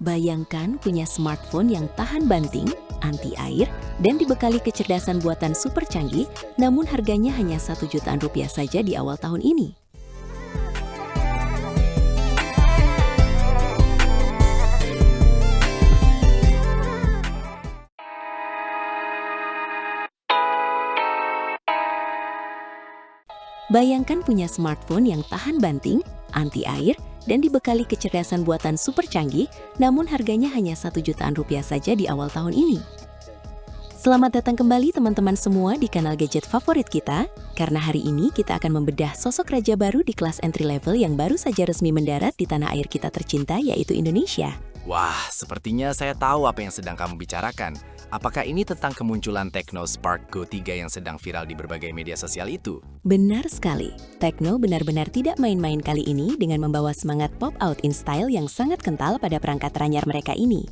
Bayangkan punya smartphone yang tahan banting, anti air, dan dibekali kecerdasan buatan super canggih, namun harganya hanya 1 jutaan rupiah saja di awal tahun ini. Bayangkan punya smartphone yang tahan banting, anti air, dan dibekali kecerdasan buatan super canggih, namun harganya hanya 1 jutaan rupiah saja di awal tahun ini. Selamat datang kembali teman-teman semua di kanal gadget favorit kita, karena hari ini kita akan membedah sosok raja baru di kelas entry level yang baru saja resmi mendarat di tanah air kita tercinta, yaitu Indonesia. Wah, sepertinya saya tahu apa yang sedang kamu bicarakan. Apakah ini tentang kemunculan Tecno Spark Go 3 yang sedang viral di berbagai media sosial itu? Benar sekali, Tecno benar-benar tidak main-main kali ini dengan membawa semangat pop-out in style yang sangat kental pada perangkat anyar mereka ini.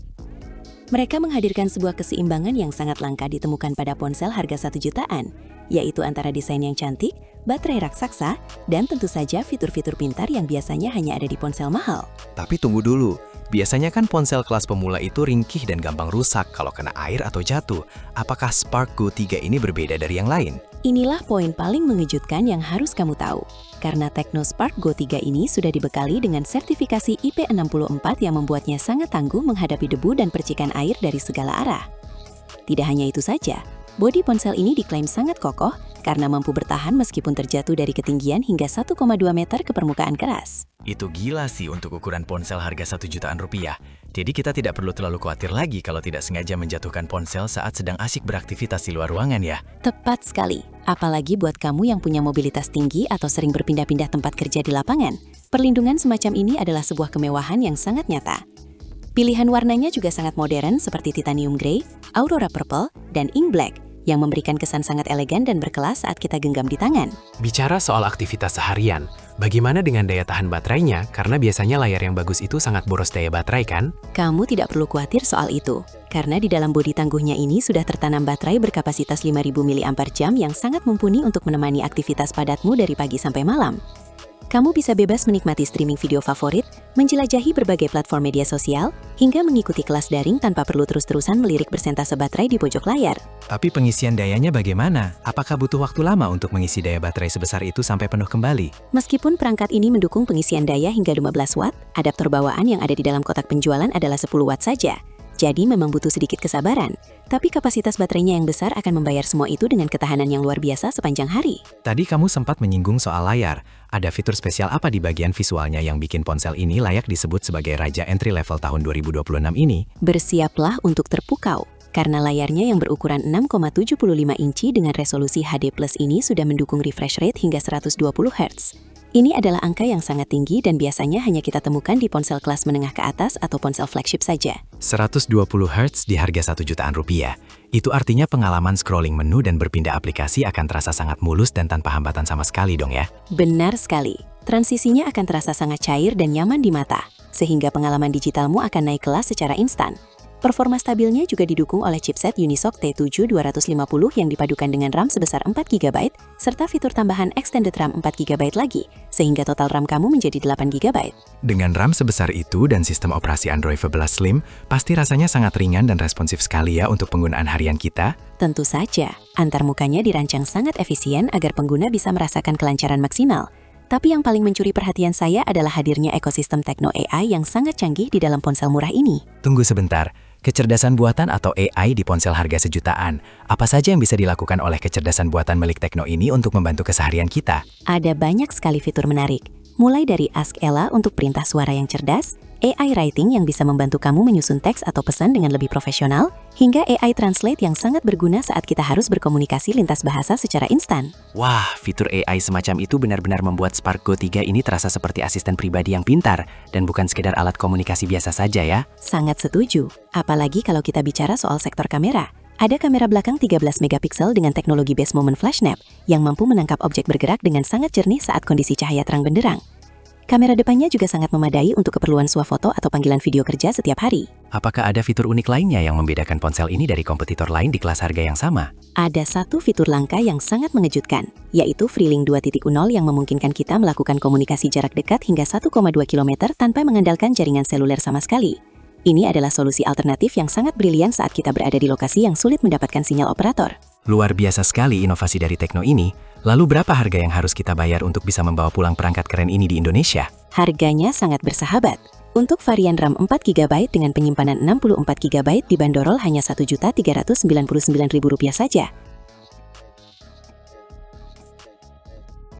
Mereka menghadirkan sebuah keseimbangan yang sangat langka ditemukan pada ponsel harga 1 jutaan, yaitu antara desain yang cantik, baterai raksasa, dan tentu saja fitur-fitur pintar yang biasanya hanya ada di ponsel mahal. Tapi tunggu dulu. Biasanya kan ponsel kelas pemula itu ringkih dan gampang rusak kalau kena air atau jatuh. Apakah Spark Go 3 ini berbeda dari yang lain? Inilah poin paling mengejutkan yang harus kamu tahu. Karena Tecno Spark Go 3 ini sudah dibekali dengan sertifikasi IP64 yang membuatnya sangat tangguh menghadapi debu dan percikan air dari segala arah. Tidak hanya itu saja, bodi ponsel ini diklaim sangat kokoh karena mampu bertahan meskipun terjatuh dari ketinggian hingga 1,2 meter ke permukaan keras. Itu gila sih untuk ukuran ponsel harga 1 jutaan rupiah. Jadi kita tidak perlu terlalu khawatir lagi kalau tidak sengaja menjatuhkan ponsel saat sedang asyik beraktivitas di luar ruangan ya. Tepat sekali. Apalagi buat kamu yang punya mobilitas tinggi atau sering berpindah-pindah tempat kerja di lapangan. Perlindungan semacam ini adalah sebuah kemewahan yang sangat nyata. Pilihan warnanya juga sangat modern seperti titanium grey, aurora purple, dan ink black, yang memberikan kesan sangat elegan dan berkelas saat kita genggam di tangan. Bicara soal aktivitas seharian, bagaimana dengan daya tahan baterainya? Karena biasanya layar yang bagus itu sangat boros daya baterai kan? Kamu tidak perlu khawatir soal itu, karena di dalam bodi tangguhnya ini sudah tertanam baterai berkapasitas 5000 mAh yang sangat mumpuni untuk menemani aktivitas padatmu dari pagi sampai malam. Kamu bisa bebas menikmati streaming video favorit, menjelajahi berbagai platform media sosial, hingga mengikuti kelas daring tanpa perlu terus-terusan melirik persentase baterai di pojok layar. Tapi pengisian dayanya bagaimana? Apakah butuh waktu lama untuk mengisi daya baterai sebesar itu sampai penuh kembali? Meskipun perangkat ini mendukung pengisian daya hingga 15 watt, adaptor bawaan yang ada di dalam kotak penjualan adalah 10 watt saja. Jadi memang butuh sedikit kesabaran. Tapi kapasitas baterainya yang besar akan membayar semua itu dengan ketahanan yang luar biasa sepanjang hari. Tadi kamu sempat menyinggung soal layar. Ada fitur spesial apa di bagian visualnya yang bikin ponsel ini layak disebut sebagai raja entry level tahun 2026 ini? Bersiaplah untuk terpukau. Karena layarnya yang berukuran 6,75 inci dengan resolusi HD+ ini sudah mendukung refresh rate hingga 120 Hz. Ini adalah angka yang sangat tinggi dan biasanya hanya kita temukan di ponsel kelas menengah ke atas atau ponsel flagship saja. 120 Hz di harga 1 jutaan rupiah. Itu artinya pengalaman scrolling menu dan berpindah aplikasi akan terasa sangat mulus dan tanpa hambatan sama sekali dong ya? Benar sekali. Transisinya akan terasa sangat cair dan nyaman di mata, sehingga pengalaman digitalmu akan naik kelas secara instan. Performa stabilnya juga didukung oleh chipset Unisoc T7-250 yang dipadukan dengan RAM sebesar 4GB, serta fitur tambahan extended RAM 4GB lagi, sehingga total RAM kamu menjadi 8GB. Dengan RAM sebesar itu dan sistem operasi Android 11 Slim, pasti rasanya sangat ringan dan responsif sekali ya untuk penggunaan harian kita. Tentu saja, antarmukanya dirancang sangat efisien agar pengguna bisa merasakan kelancaran maksimal. Tapi yang paling mencuri perhatian saya adalah hadirnya ekosistem Tecno AI yang sangat canggih di dalam ponsel murah ini. Tunggu sebentar. Kecerdasan buatan atau AI di ponsel harga sejutaan. Apa saja yang bisa dilakukan oleh kecerdasan buatan milik Tecno ini untuk membantu keseharian kita? Ada banyak sekali fitur menarik. Mulai dari Ask Ella untuk perintah suara yang cerdas, AI Writing yang bisa membantu kamu menyusun teks atau pesan dengan lebih profesional, hingga AI Translate yang sangat berguna saat kita harus berkomunikasi lintas bahasa secara instan. Wah, fitur AI semacam itu benar-benar membuat Spark Go 3 ini terasa seperti asisten pribadi yang pintar, dan bukan sekedar alat komunikasi biasa saja ya. Sangat setuju, apalagi kalau kita bicara soal sektor kamera. Ada kamera belakang 13 megapiksel dengan teknologi Best Moment Flash Snap yang mampu menangkap objek bergerak dengan sangat jernih saat kondisi cahaya terang benderang. Kamera depannya juga sangat memadai untuk keperluan swafoto atau panggilan video kerja setiap hari. Apakah ada fitur unik lainnya yang membedakan ponsel ini dari kompetitor lain di kelas harga yang sama? Ada satu fitur langka yang sangat mengejutkan, yaitu FreeLink 2.0 yang memungkinkan kita melakukan komunikasi jarak dekat hingga 1,2 km tanpa mengandalkan jaringan seluler sama sekali. Ini adalah solusi alternatif yang sangat brilian saat kita berada di lokasi yang sulit mendapatkan sinyal operator. Luar biasa sekali inovasi dari Tecno ini. Lalu berapa harga yang harus kita bayar untuk bisa membawa pulang perangkat keren ini di Indonesia? Harganya sangat bersahabat. Untuk varian RAM 4GB dengan penyimpanan 64GB dibanderol hanya Rp1.399.000 saja.